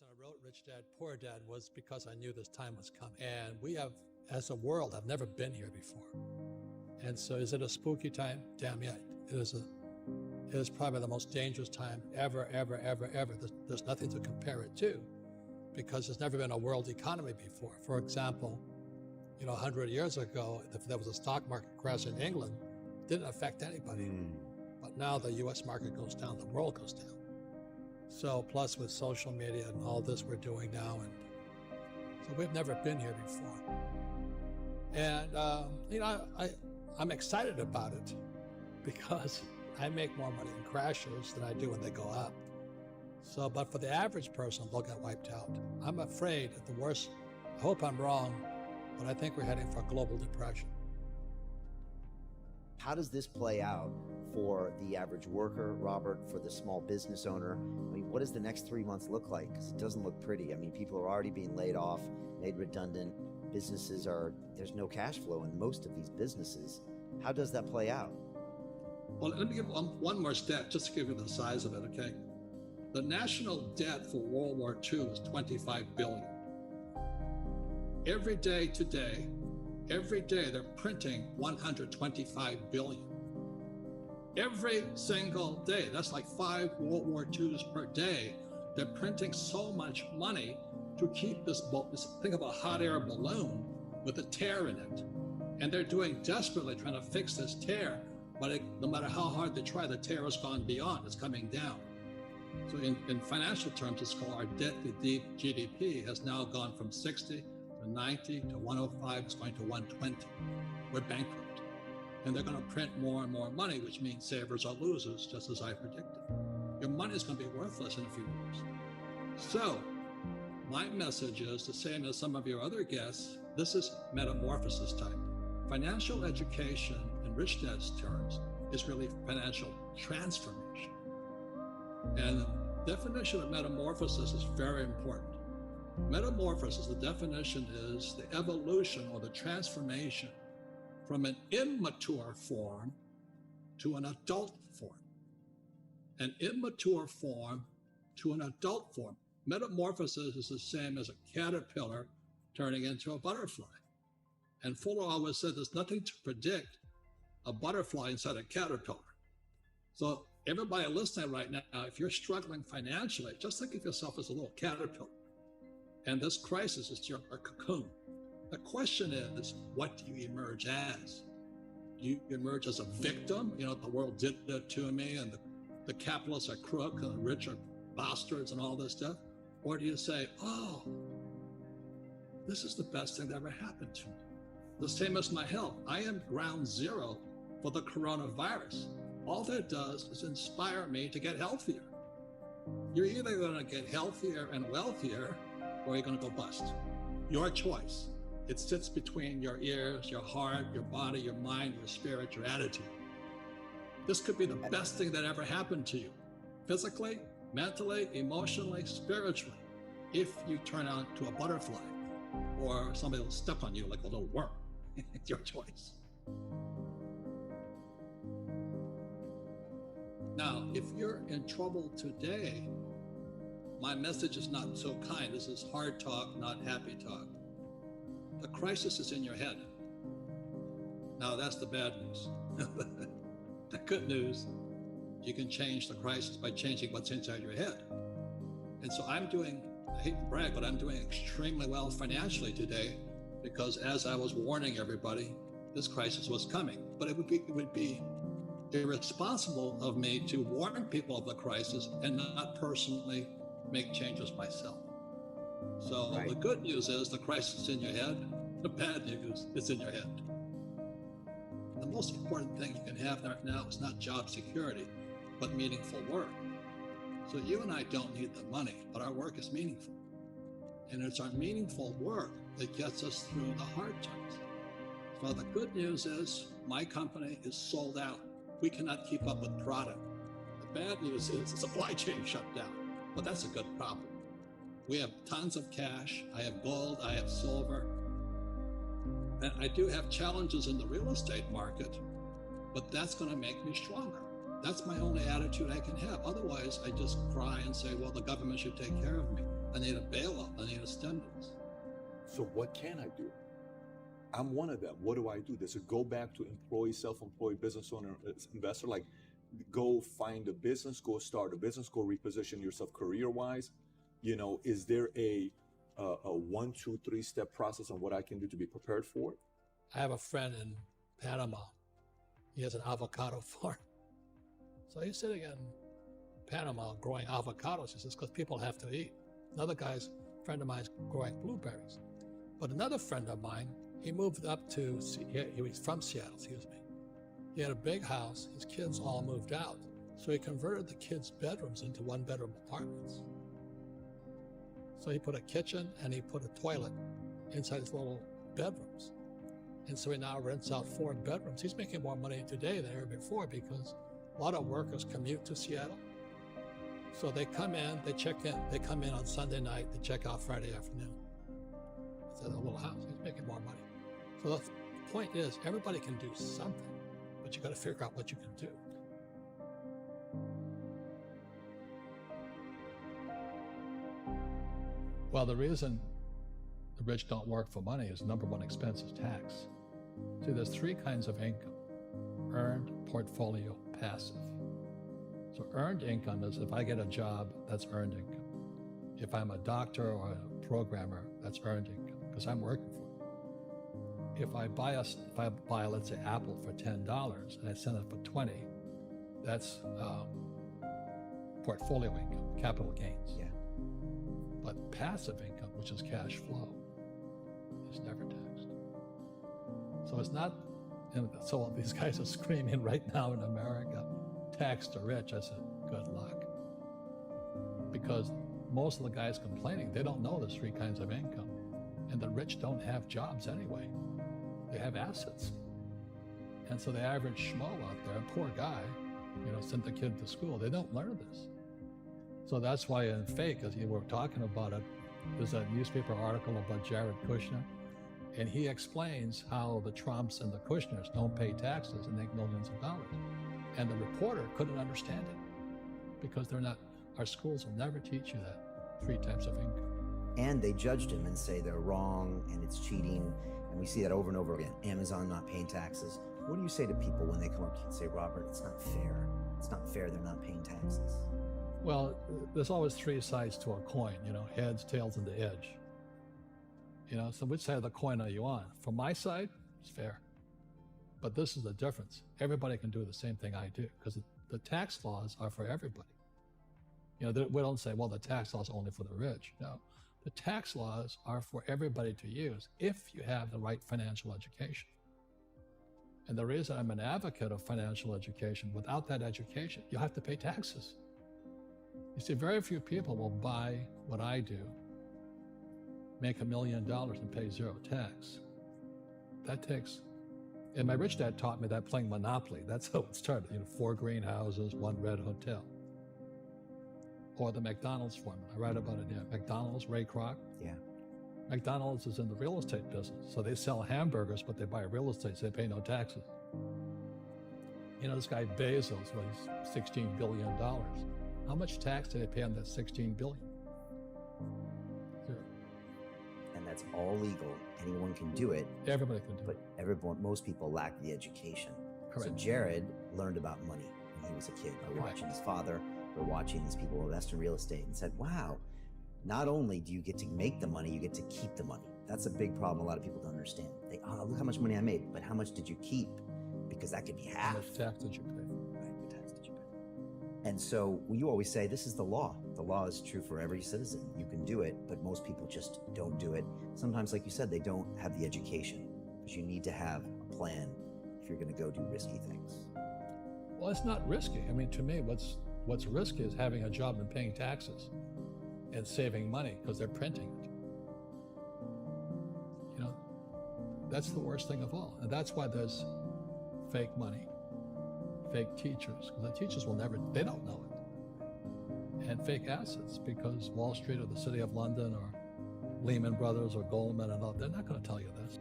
reason I wrote Rich Dad, Poor Dad was because I knew this time was coming. And we have, as a world, have never been here before. And so is it a spooky time? Damn yeah. It is probably the most dangerous time ever. There's nothing to compare it to because there's never been a world economy before. For example, 100 years ago, if there was a stock market crash in England, it didn't affect anybody. But now the US market goes down, the world goes down. So plus with social media and all this we're doing now, and so we've never been here before. And I'm excited about it because I make more money in crashes than I do when they go up. So, but for the average person, they'll get wiped out. I'm afraid at the worst, I hope I'm wrong, but I think we're heading for a global depression. How does this play out for the average worker, Robert, for the small business owner? I mean, what does the next 3 months look like? Because it doesn't look pretty. I mean, people are already being laid off, made redundant. Businesses there's no cash flow in most of these businesses. How does that play out? Well, let me give one more stat, just to give you the size of it, okay? The national debt for World War II was $25 billion. Every day today, they're printing $125 billion. Every single day, that's like 5 World War IIs per day. They're printing so much money to keep this think of a hot air balloon with a tear in it. And they're doing desperately trying to fix this tear, but no matter how hard they try, the tear has gone beyond, it's coming down. So in financial terms, it's called our debt to GDP has now gone from 60 to 90 to 105, it's going to 120. We're bankrupt. And they're going to print more and more money, which means savers are losers, just as I predicted. Your money is going to be worthless in a few years. So my message is the same as some of your other guests. This is metamorphosis time. Financial education, in Rich Dad's terms, is really financial transformation. And the definition of metamorphosis is very important. Metamorphosis, the definition is the evolution or the transformation from an immature form to an adult form. An immature form to an adult form. Metamorphosis is the same as a caterpillar turning into a butterfly. And Fuller always said there's nothing to predict a butterfly inside a caterpillar. So everybody listening right now, if you're struggling financially, just think of yourself as a little caterpillar. And this crisis is your cocoon. The question is, what do you emerge as? Do you emerge as a victim? The world did that to me, and the capitalists are crooks, and the rich are bastards, and all this stuff? Or do you say, oh, this is the best thing that ever happened to me? The same as my health. I am ground zero for the coronavirus. All that does is inspire me to get healthier. You're either going to get healthier and wealthier, or you're going to go bust. Your choice. It sits between your ears, your heart, your body, your mind, your spirit, your attitude. This could be the best thing that ever happened to you, physically, mentally, emotionally, spiritually, if you turn out to a butterfly or somebody will step on you like a little worm. It's your choice. Now, if you're in trouble today, my message is not so kind. This is hard talk, not happy talk. The crisis is in your head. Now, that's the bad news. The good news, you can change the crisis by changing what's inside your head. And so I hate to brag, but I'm doing extremely well financially today because as I was warning everybody, this crisis was coming. But it would be irresponsible of me to warn people of the crisis and not personally make changes myself. So right. The good news is the crisis is in your head. The bad news is in your head. The most important thing you can have right now is not job security, but meaningful work. So you and I don't need the money, but our work is meaningful. And it's our meaningful work that gets us through the hard times. So the good news is my company is sold out. We cannot keep up with product. The bad news is the supply chain shut down, but that's a good problem. We have tons of cash. I have gold, I have silver. And I do have challenges in the real estate market, but that's going to make me stronger. That's my only attitude I can have. Otherwise, I just cry and say, well, the government should take care of me. I need a bailout. I need a stimulus. So what can I do? I'm one of them. What do I do? Does it go back to employee, self-employed, business owner, investor? Like, go find a business, go start a business, go reposition yourself career-wise. You know, is there a 1, 2, 3 step process on what I can do to be prepared for it? I have a friend in Panama. He has an avocado farm. So he's sitting in Panama growing avocados. He says, because people have to eat. Another friend of mine is growing blueberries. But another friend of mine, he moved up to, he was from Seattle, excuse me. He had a big house. His kids all moved out. So he converted the kids' bedrooms into 1-bedroom apartments. So he put a kitchen and he put a toilet inside his little bedrooms. And so he now rents out 4 bedrooms. He's making more money today than ever before because a lot of workers commute to Seattle. So they come in, they check in, they come in on Sunday night, they check out Friday afternoon. It's at a little house. He's making more money. So the point is, everybody can do something, but you got to figure out what you can do. Well, the reason the rich don't work for money is number one expense is tax. See, there's 3 kinds of income: earned, portfolio, passive. So earned income is if I get a job, that's earned income. If I'm a doctor or a programmer, that's earned income because I'm working for it. If I buy, let's say, Apple for $10 and I sell it for $20, that's portfolio income, capital gains. Yeah. But passive income, which is cash flow, is never taxed. So it's not, and so these guys are screaming right now in America, tax the rich. I said, good luck. Because most of the guys complaining, they don't know there's 3 kinds of income. And the rich don't have jobs anyway. They have assets. And so the average schmo out there, poor guy, sent the kid to school. They don't learn this. So that's why in Fake, as you were talking about it, there's a newspaper article about Jared Kushner, and he explains how the Trumps and the Kushners don't pay taxes and make millions of dollars. And the reporter couldn't understand it because our schools will never teach you that 3 types of income. And they judged him and say they're wrong and it's cheating. And we see that over and over again. Amazon not paying taxes. What do you say to people when they come up to you and say, Robert, it's not fair. It's not fair they're not paying taxes. Well, there's always 3 sides to a coin, heads, tails, and the edge. So which side of the coin are you on? From my side, it's fair. But this is the difference. Everybody can do the same thing I do because the tax laws are for everybody. We don't say, well, the tax laws are only for the rich. No, the tax laws are for everybody to use if you have the right financial education. And the reason I'm an advocate of financial education, without that education, you have to pay taxes. You see, very few people will buy what I do, make $1 million and pay 0 tax. That takes, and my rich dad taught me that playing Monopoly. That's how it started. 4 greenhouses, 1 red hotel. Or the McDonald's formula. I write about it here. McDonald's, Ray Kroc. Yeah. McDonald's is in the real estate business. So they sell hamburgers, but they buy real estate, so they pay no taxes. This guy Bezos, he's $16 billion. How much tax do they pay on that $16 billion? 0. And that's all legal. Anyone can do it. Everybody can do But most people lack the education. Correct. So Jared learned about money when he was a kid by watching his father, or watching these people invest in real estate, and said, wow, not only do you get to make the money, you get to keep the money. That's a big problem a lot of people don't understand. Look how much money I made, but how much did you keep? Because that could be half. How much tax did you pay? Right, what tax did you pay? And so you always say, this is the law. The law is true for every citizen. You can do it, but most people just don't do it. Sometimes, like you said, they don't have the education, but you need to have a plan if you're going to go do risky things. Well, it's not risky. To me, what's risky is having a job and paying taxes and saving money because they're printing it. That's the worst thing of all. And that's why there's fake money, fake teachers, because the teachers they don't know it. And fake assets, because Wall Street or the City of London or Lehman Brothers or Goldman and all, they're not going to tell you this.